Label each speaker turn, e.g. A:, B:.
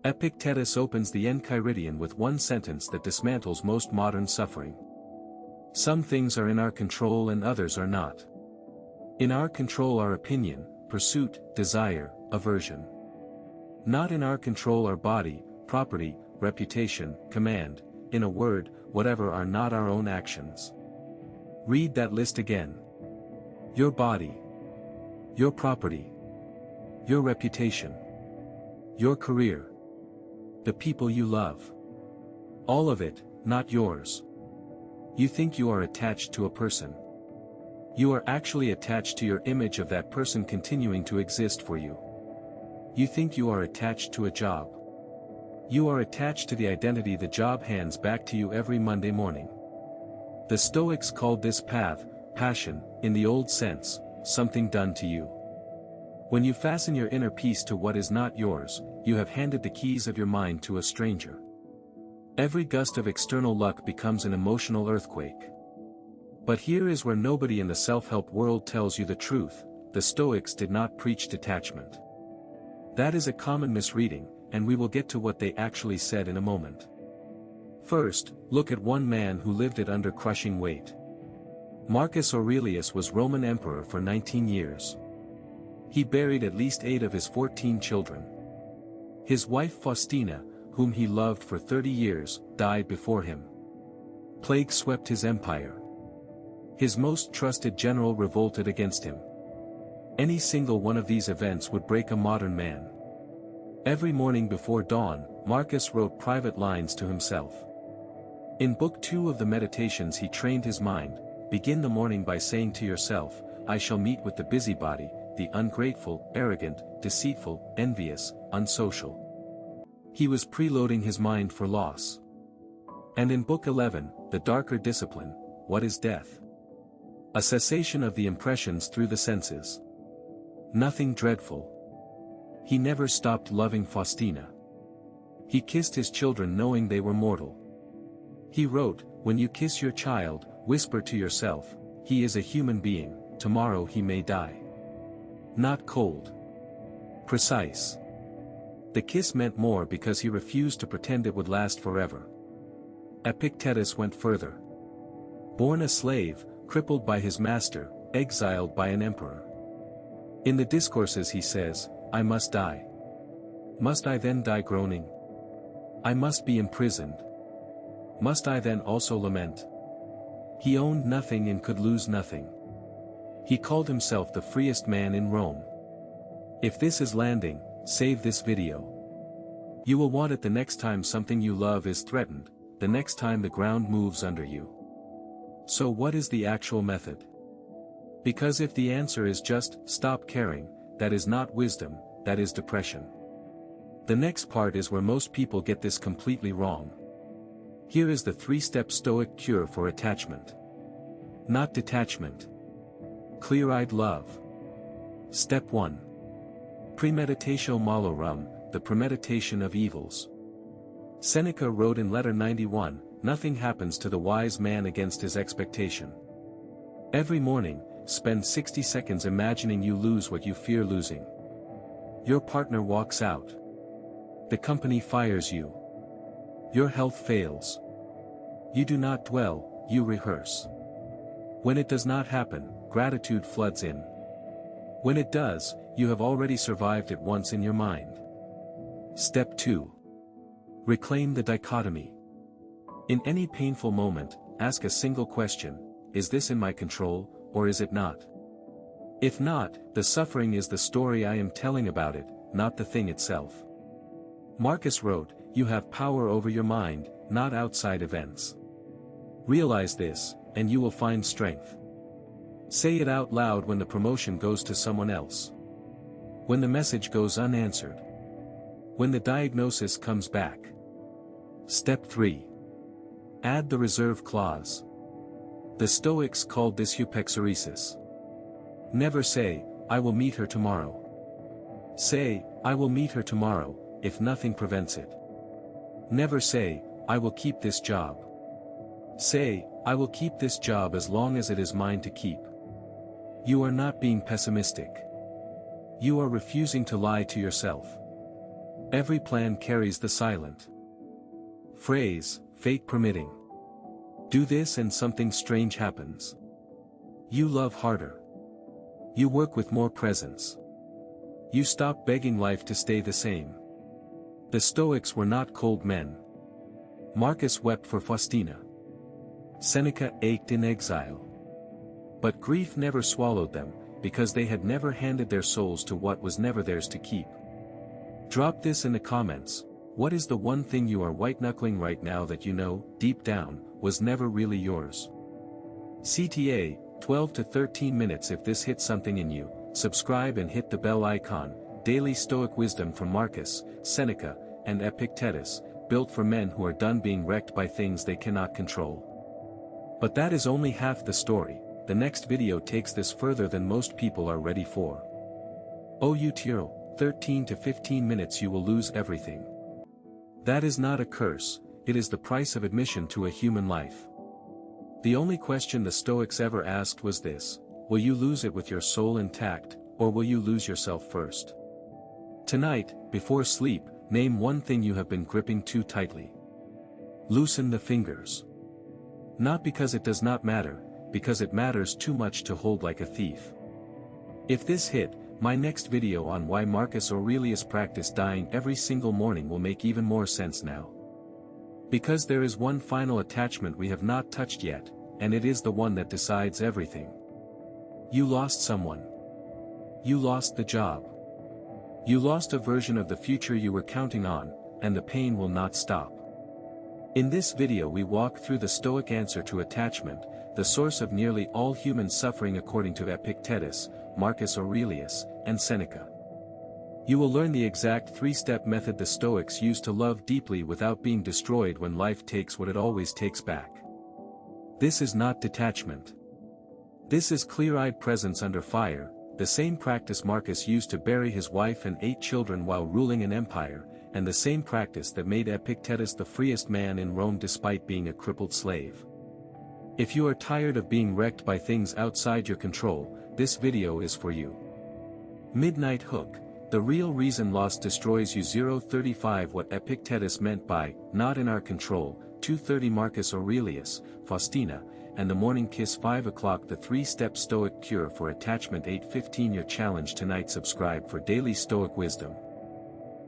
A: Epictetus opens the Enchiridion with one sentence that dismantles most modern suffering. Some things are in our control and others are not. In our control are opinion, pursuit, desire, aversion. Not in our control are body, property, reputation, command, in a word, whatever are not our own actions. Read that list again. Your body. Your property. Your reputation. Your career. The people you love. All of it, not yours. You think you are attached to a person. You are actually attached to your image of that person continuing to exist for you. You think you are attached to a job. You are attached to the identity the job hands back to you every Monday morning. The Stoics called this path, passion, in the old sense, something done to you. When you fasten your inner peace to what is not yours, you have handed the keys of your mind to a stranger. Every gust of external luck becomes an emotional earthquake. But here is where nobody in the self-help world tells you the truth: the Stoics did not preach detachment. That is a common misreading, and we will get to what they actually said in a moment. First, look at one man who lived it under crushing weight. Marcus Aurelius was Roman emperor for 19 years. He buried at least 8 of his 14 children. His wife Faustina, whom he loved for 30 years, died before him. Plague swept his empire. His most trusted general revolted against him. Any single one of these events would break a modern man. Every morning before dawn, Marcus wrote private lines to himself. In Book 2 of the Meditations he trained his mind: begin the morning by saying to yourself, I shall meet with the busybody, the ungrateful, arrogant, deceitful, envious, unsocial. He was preloading his mind for loss. And in Book 11, The Darker Discipline, what is death? A cessation of the impressions through the senses. Nothing dreadful. He never stopped loving Faustina. He kissed his children knowing they were mortal. He wrote, when you kiss your child, whisper to yourself, he is a human being, tomorrow he may die. Not cold. Precise. The kiss meant more because he refused to pretend it would last forever. Epictetus went further. Born a slave, crippled by his master, exiled by an emperor. In the Discourses he says, I must die. Must I then die groaning? I must be imprisoned. Must I then also lament? He owned nothing and could lose nothing. He called himself the freest man in Rome. If this is landing, save this video. You will want it the next time something you love is threatened, the next time the ground moves under you. So what is the actual method? Because if the answer is just, stop caring, that is not wisdom, that is depression. The next part is where most people get this completely wrong. Here is the 3-step Stoic cure for attachment. Not detachment. Clear-eyed love. Step 1. Premeditatio malorum, the premeditation of evils. Seneca wrote in Letter 91, nothing happens to the wise man against his expectation. Every morning, spend 60 seconds imagining you lose what you fear losing. Your partner walks out. The company fires you. Your health fails. You do not dwell, you rehearse. When it does not happen, gratitude floods in. When it does, you have already survived it once in your mind. Step 2. Reclaim the dichotomy. In any painful moment, ask a single question: is this in my control, or is it not? If not, the suffering is the story I am telling about it, not the thing itself. Marcus wrote, you have power over your mind, not outside events. Realize this, and you will find strength. Say it out loud when the promotion goes to someone else. When the message goes unanswered. When the diagnosis comes back. Step 3. Add the reserve clause. The Stoics called this hypexoresis. Never say, I will meet her tomorrow. Say, I will meet her tomorrow, if nothing prevents it. Never say, I will keep this job. Say, I will keep this job as long as it is mine to keep. You are not being pessimistic. You are refusing to lie to yourself. Every plan carries the silent phrase, fate permitting. Do this and something strange happens. You love harder. You work with more presence. You stop begging life to stay the same. The Stoics were not cold men. Marcus wept for Faustina. Seneca ached in exile. But grief never swallowed them, because they had never handed their souls to what was never theirs to keep. Drop this in the comments. What is the one thing you are white-knuckling right now that you know, deep down, was never really yours? CTA, 12 to 13 minutes. If this hit something in you, subscribe and hit the bell icon. Daily Stoic wisdom from Marcus, Seneca, and Epictetus, built for men who are done being wrecked by things they cannot control. But that is only half the story. The next video takes this further than most people are ready for. Oh utero, 13 to 15 minutes you will lose everything. That is not a curse, it is the price of admission to a human life. The only question the Stoics ever asked was this: will you lose it with your soul intact, or will you lose yourself first? Tonight, before sleep, name one thing you have been gripping too tightly. Loosen the fingers. Not because it does not matter, because it matters too much to hold like a thief. If this hit, my next video on why Marcus Aurelius practiced dying every single morning will make even more sense now. Because there is one final attachment we have not touched yet, and it is the one that decides everything. You lost someone. You lost the job. You lost a version of the future you were counting on, and the pain will not stop. In this video we walk through the Stoic answer to attachment, the source of nearly all human suffering according to Epictetus, Marcus Aurelius, and Seneca. You will learn the exact three-step method the Stoics used to love deeply without being destroyed when life takes what it always takes back. This is not detachment. This is clear-eyed presence under fire, the same practice Marcus used to bury his wife and 8 children while ruling an empire, and the same practice that made Epictetus the freest man in Rome despite being a crippled slave. If you are tired of being wrecked by things outside your control, this video is for you. Midnight Hook, the real reason loss destroys you. 035 What Epictetus meant by, not in our control. 230 Marcus Aurelius, Faustina, and the morning kiss. 5 o'clock The 3-step Stoic cure for attachment. 8:15 Your challenge tonight. Subscribe for daily Stoic wisdom.